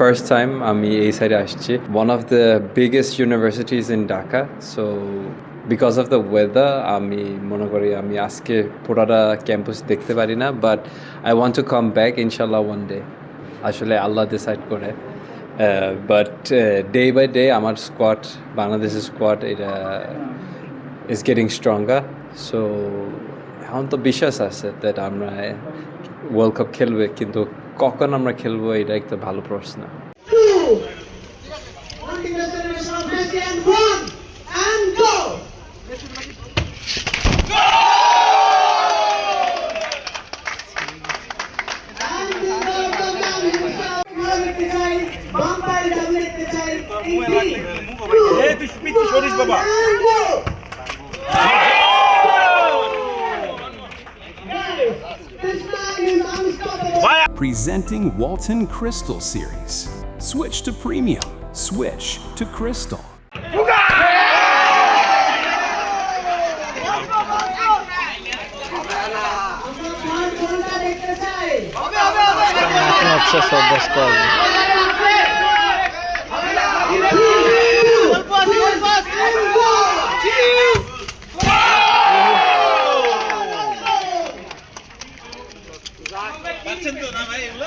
First time আমি এই সাইডে আসছি, one of the biggest universities in Dhaka, so because of the weather আমি মনে করি আমি আজকে পুরোটা ক্যাম্পাস দেখতে পারি না, but I want to come back inshallah one day. আসলে আল্লাহ ডিসাইড করে, বাট ডে বাই ডে আমার স্কোয়াড, বাংলাদেশের স্কোয়াড, এটা is getting stronger, so এখন তো বিশ্বাস আছে দ্যাট আমরা ওয়ার্ল্ড কাপ খেলবে, কিন্তু কখন আমরা খেলবো এটা একটা ভালো প্রশ্ন। Presenting Walton Crystal Series. Switch to premium. Switch to Crystal. আচ্ছা সব বসতে হবে। পাচ্ছেন তো না ভাই এগুলো?